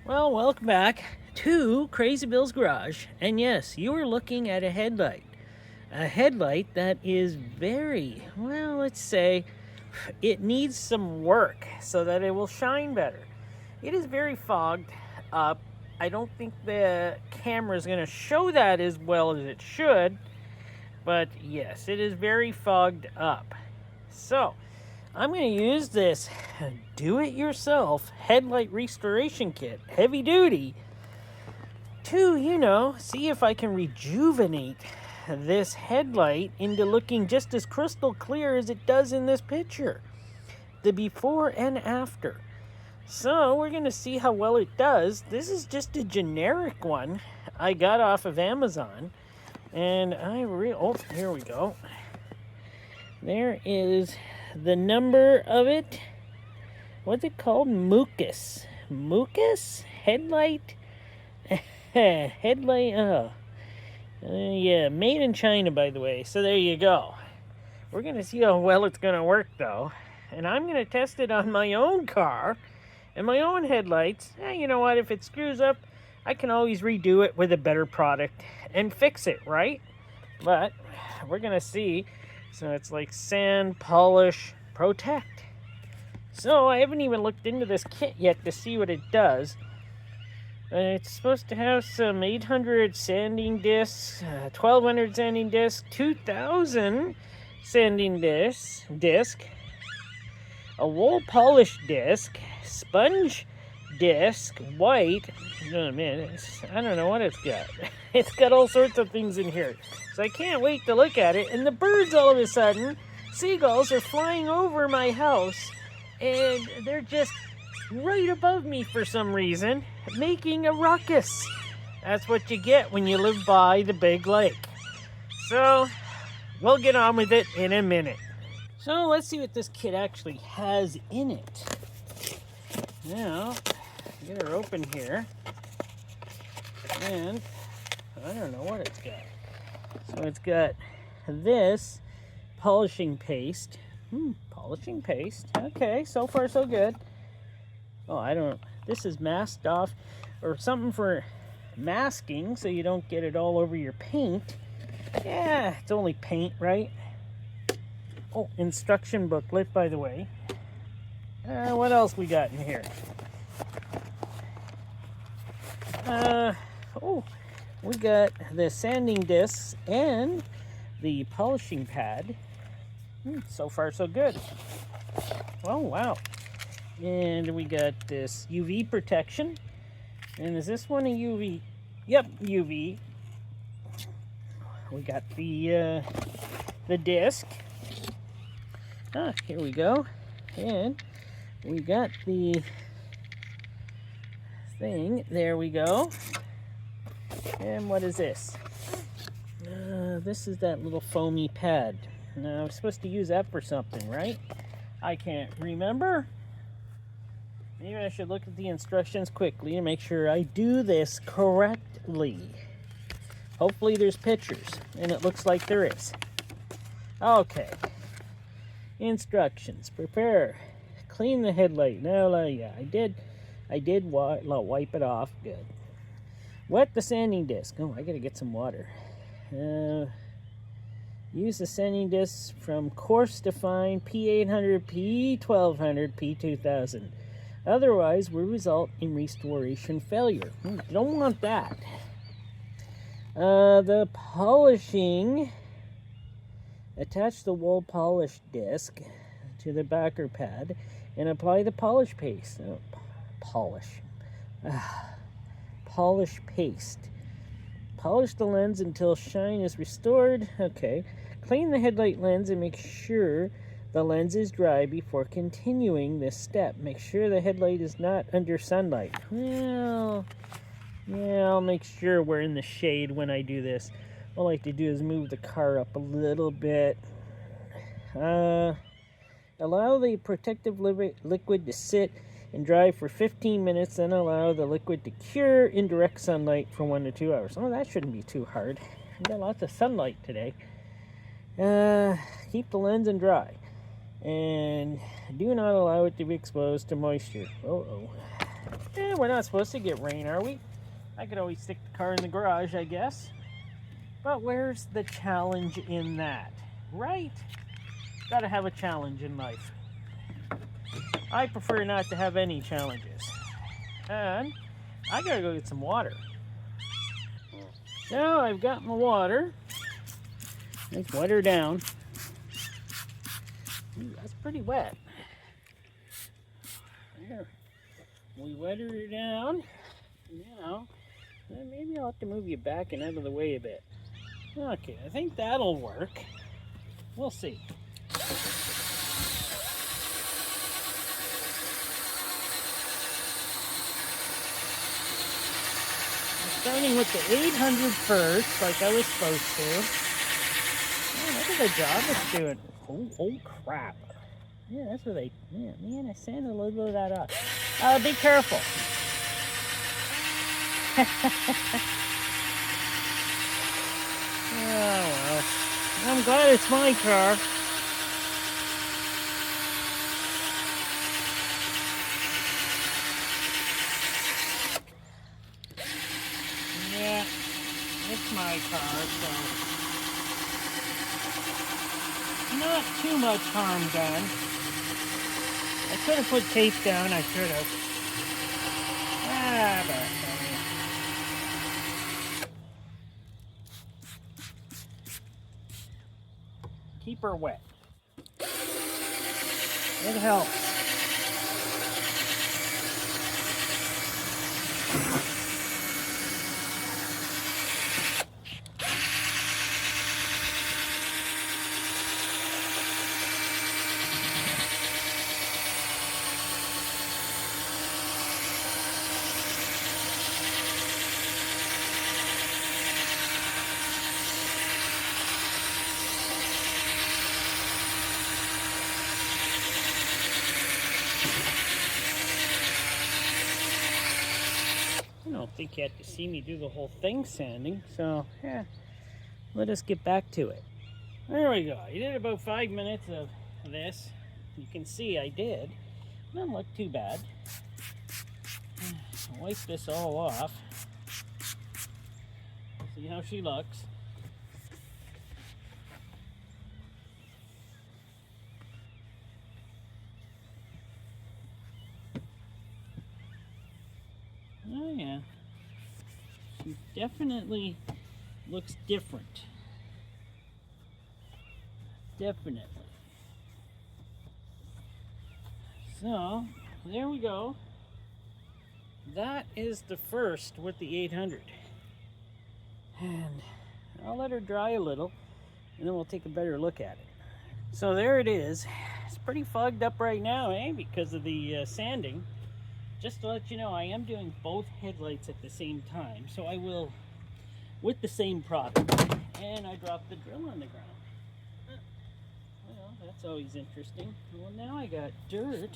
Well, welcome back to Crazy Bill's Garage. And yes, you are looking at a headlight. A headlight that is very, well, let's say, it needs some work so that it will shine better. It is very fogged up. I don't think the camera is going to show that as well as it should. But yes, it is very fogged up. So, I'm going to use this do-it-yourself headlight restoration kit, heavy duty, to, see if I can rejuvenate this headlight into looking just as crystal clear as it does in this picture. The before and after. So, we're going to see how well it does. This is just a generic one I got off of Amazon. And here we go. There is the number of it. What's it called? Mookis. Mookis? Headlight? Headlight, yeah, made in China, by the way. So there you go. We're going to see how well it's going to work, though. And I'm going to test it on my own car and my own headlights. You know what? If it screws up, I can always redo it with a better product and fix it, right? But we're going to see. So it's like sand, polish, protect. So I haven't even looked into this kit yet to see what it does. It's supposed to have some 800 sanding discs, 1200 sanding discs, 2000 sanding disc, a wool polish disc, sponge disc, white. Oh man, I don't know what it's got. It's got all sorts of things in here. So I can't wait to look at it. And the birds all of a sudden, seagulls are flying over my house. And they're just right above me for some reason, making a ruckus. That's what you get when you live by the big lake. So, we'll get on with it in a minute. So, let's see what this kit actually has in it. Now, get her open here. And, I don't know what it's got. So, it's got this polishing paste. Polishing paste. Okay, so far so good. Oh, this is masked off or something for masking so you don't get it all over your paint. Yeah, it's only paint, right? Oh, instruction booklet, by the way. What else we got in here? We got the sanding discs and the polishing pad. So far, so good. Oh, wow. And we got this UV protection. And is this one a UV? Yep, UV. We got the disc. Here we go. And we got the thing. There we go. And what is this? This is that little foamy pad. Now, I'm supposed to use that for something, right? I can't remember. Maybe I should look at the instructions quickly and make sure I do this correctly. Hopefully there's pictures, and it looks like there is. Okay. Instructions. Prepare. Clean the headlight. Now, yeah, I did wipe it off. Good. Wet the sanding disc. Oh, I gotta get some water. Use the sanding discs from coarse to fine P800, P1200, P2000. Otherwise, will result in restoration failure. You don't want that. The polishing. Attach the wool polish disc to the backer pad and apply the polish paste. Polish paste. Polish the lens until shine is restored. Okay. Clean the headlight lens and make sure the lens is dry before continuing this step. Make sure the headlight is not under sunlight. Well, yeah, I'll make sure we're in the shade when I do this. All I like to do is move the car up a little bit. Allow the protective liquid to sit and dry for 15 minutes, then allow the liquid to cure in direct sunlight for 1 to 2 hours. Oh, that shouldn't be too hard. We've got lots of sunlight today. Keep the lens and dry. And do not allow it to be exposed to moisture. We're not supposed to get rain, are we? I could always stick the car in the garage, I guess. But where's the challenge in that? Right? Gotta have a challenge in life. I prefer not to have any challenges. And I gotta go get some water. Now I've got my water. Let's wet her down. Ooh, that's pretty wet. There. We wet her down. Now, maybe I'll have to move you back and out of the way a bit. Okay, I think that'll work. We'll see. Starting with the 800 first, like I was supposed to. Man, look at the job it's doing. Oh crap. Yeah, that's what man, I sanded a little bit of that up. Be careful. Oh, well. I'm glad it's my car. Yeah, it's my car, so not too much harm done. I could have put tape down, I should have. But keep her wet. It helps. I don't think you had to see me do the whole thing sanding, so yeah, let us get back to it. There we go. I did about 5 minutes of this. You can see I did. Doesn't look too bad. Wipe this all off. See how she looks. Oh yeah, she definitely looks different. Definitely. So, there we go. That is the first with the 800. And I'll let her dry a little, and then we'll take a better look at it. So there it is. It's pretty fogged up right now, because of the sanding. Just to let you know, I am doing both headlights at the same time, so I will, with the same product. And I dropped the drill on the ground. Well, that's always interesting. Well, now I got dirt.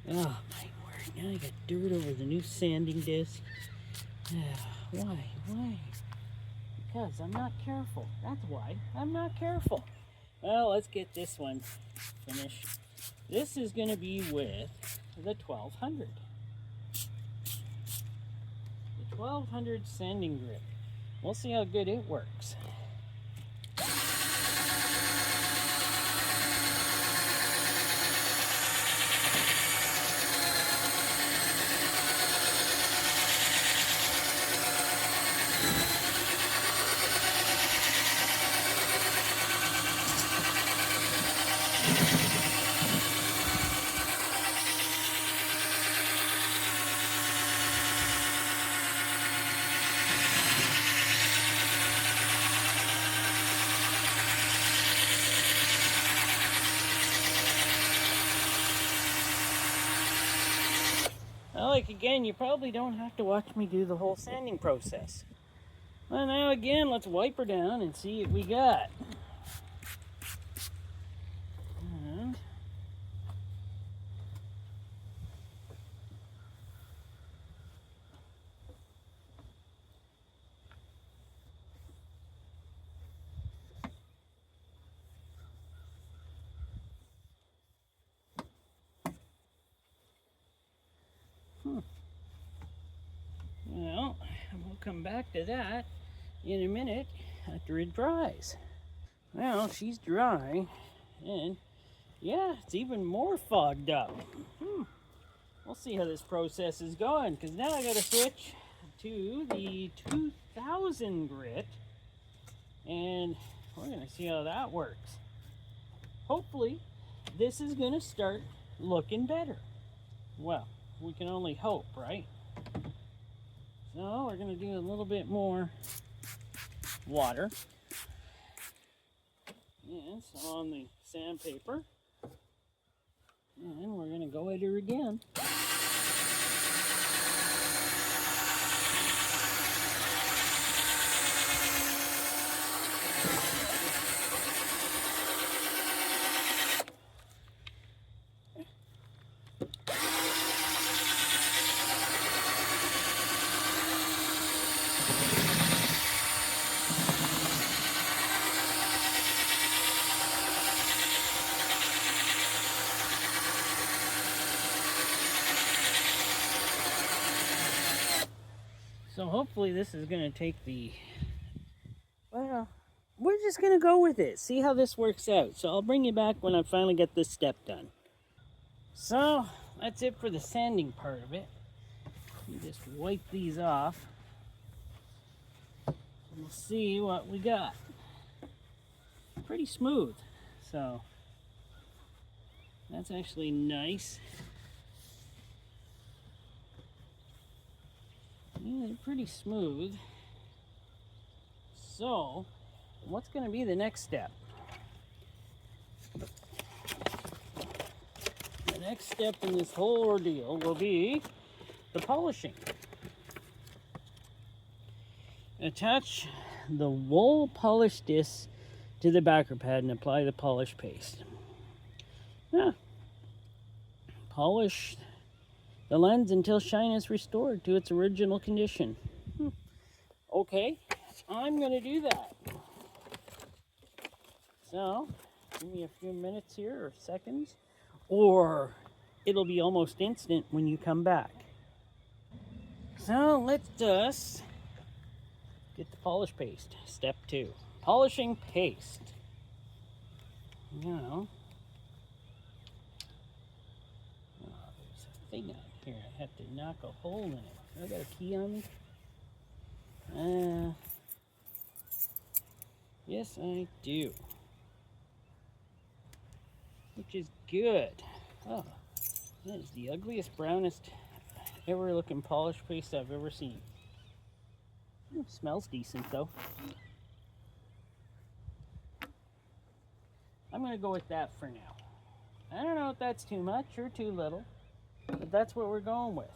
Oh my word, now I got dirt over the new sanding disc. Why? Because I'm not careful. That's why I'm not careful. Well, let's get this one finished. This is going to be with the 1200. The 1200 sanding grip. We'll see how good it works. Well, like again, you probably don't have to watch me do the whole sanding process. Well, now again, let's wipe her down and see what we got. And come back to that in a minute after it dries. Well, she's dry, and yeah, it's even more fogged up. We'll see how this process is going, because now I got to switch to the 2000 grit, and we're going to see how that works. Hopefully, this is going to start looking better. Well, we can only hope, right? So we're going to do a little bit more water. And some on the sandpaper. And we're going to go at her again. So hopefully this is going to take well, we're just going to go with it. See how this works out. So I'll bring you back when I finally get this step done. So that's it for the sanding part of it. You just wipe these off. And we'll see what we got. Pretty smooth. So that's actually nice. Yeah, they're pretty smooth. So, what's going to be the next step? The next step in this whole ordeal will be the polishing. Attach the wool polish disc to the backer pad and apply the polish paste. Now, polish the lens until shine is restored to its original condition. Okay, I'm going to do that. So, give me a few minutes here, or seconds, or it'll be almost instant when you come back. So, let's just get the polish paste. Step 2, polishing paste. Now, there's a thing on here. I have to knock a hole in it. I got a key on me? Yes, I do. Which is good. Oh, that is the ugliest, brownest, ever looking polish paste I've ever seen. Smells decent though. I'm going to go with that for now. I don't know if that's too much or too little, but that's what we're going with.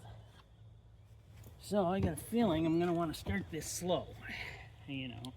So I got a feeling I'm going to want to start this slow, you know.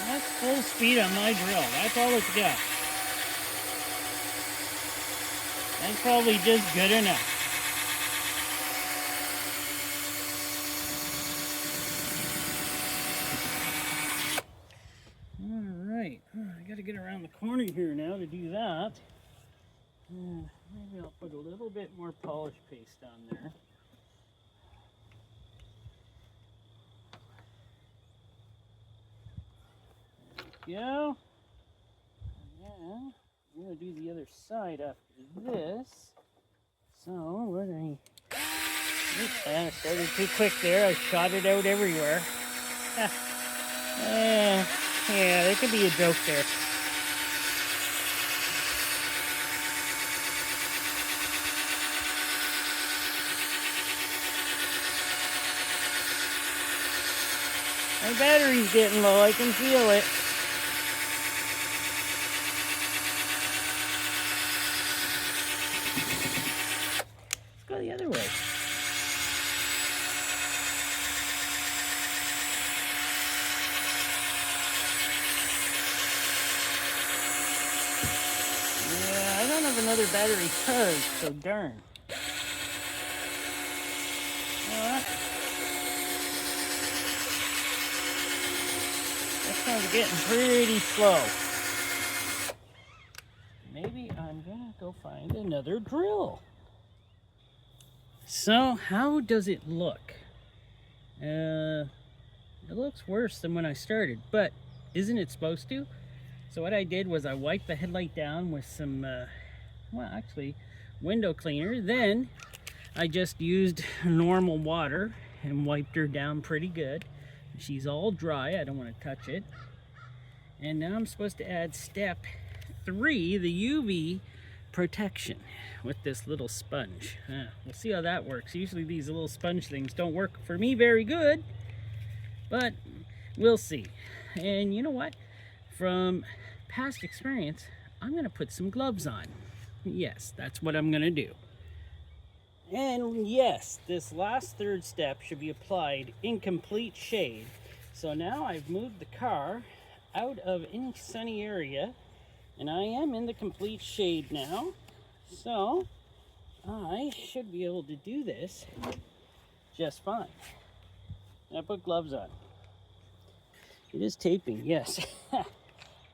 That's full speed on my drill. That's all it's got. That's probably just good enough. Alright, I gotta get around the corner here now to do that. Maybe I'll put a little bit more polish paste on there. Go. And I'm going to do the other side after this. So, what I... Oops, I started too quick there. I shot it out everywhere. Yeah, there could be a joke there. My battery's getting low. I can feel it. don't have another battery charge, so darn. That sounds getting pretty slow. Maybe I'm gonna go find another drill. So, how does it look? It looks worse than when I started, but isn't it supposed to? So what I did was I wiped the headlight down with some, well, actually, window cleaner. Then I just used normal water and wiped her down pretty good. She's all dry. I don't want to touch it. And now I'm supposed to add step 3, the UV protection, with this little sponge. We'll see how that works. Usually these little sponge things don't work for me very good, but we'll see. And you know what? From past experience, I'm going to put some gloves on. Yes, that's what I'm going to do. And yes, this last third step should be applied in complete shade. So now I've moved the car out of any sunny area, and I am in the complete shade now. So I should be able to do this just fine. And I put gloves on. It is taping, yes.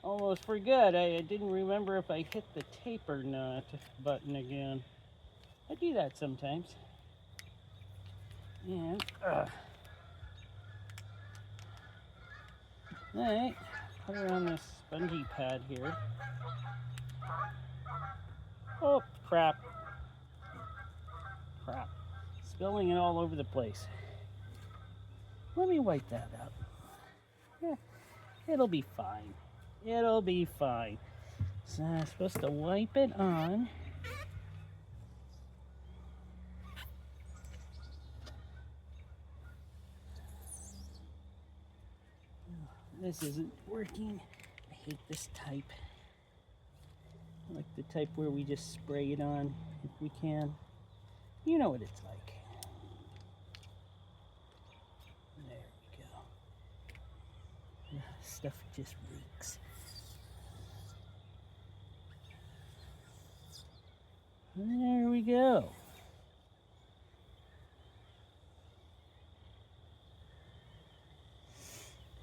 Almost forgot. I didn't remember if I hit the tape or not button again. I do that sometimes. And, alright, put her on this spongy pad here. Oh, crap. Crap. Spilling it all over the place. Let me wipe that up. Yeah, it'll be fine. It'll be fine. So I'm supposed to wipe it on. This isn't working. I hate this type. I like the type where we just spray it on if we can. You know what it's like. There we go. Stuff just reeks. There we go.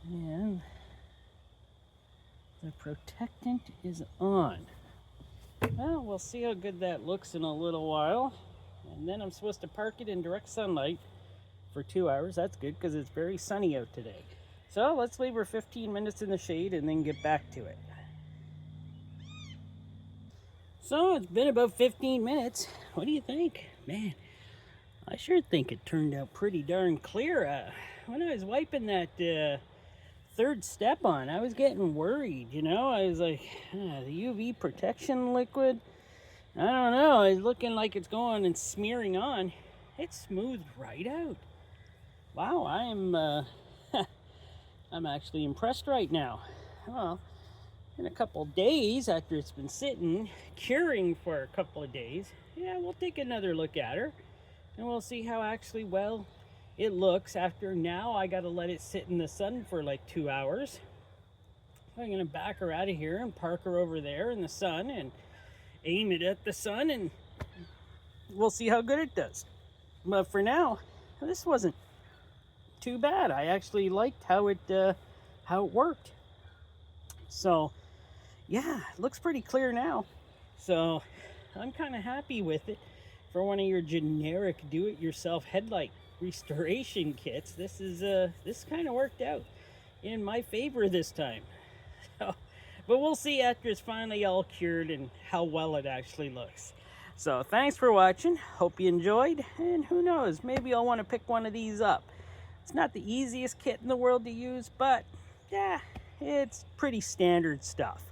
And the protectant is on. Well, we'll see how good that looks in a little while. And then I'm supposed to park it in direct sunlight for 2 hours. That's good because it's very sunny out today. So let's leave her 15 minutes in the shade and then get back to it. So it's been about 15 minutes. What do you think? Man, I sure think it turned out pretty darn clear. When I was wiping that third step on, I was getting worried, you know. I was like, the UV protection liquid, I don't know, it's looking like it's going and smearing on. It smoothed right out. Wow, I'm actually impressed right now. Well, in a couple days, after it's been sitting, curing for a couple of days, yeah, we'll take another look at her, and we'll see how actually well it looks after. Now I gotta let it sit in the sun for like 2 hours. I'm gonna back her out of here and park her over there in the sun and aim it at the sun, and we'll see how good it does. But for now, this wasn't too bad. I actually liked how it worked. So yeah, it looks pretty clear now. So I'm kind of happy with it. For one of your generic do-it-yourself headlight restoration kits, this kind of worked out in my favor this time. So, but we'll see after it's finally all cured and how well it actually looks. So thanks for watching. Hope you enjoyed, and who knows, maybe I'll want to pick one of these up. It's not the easiest kit in the world to use, but yeah, it's pretty standard stuff.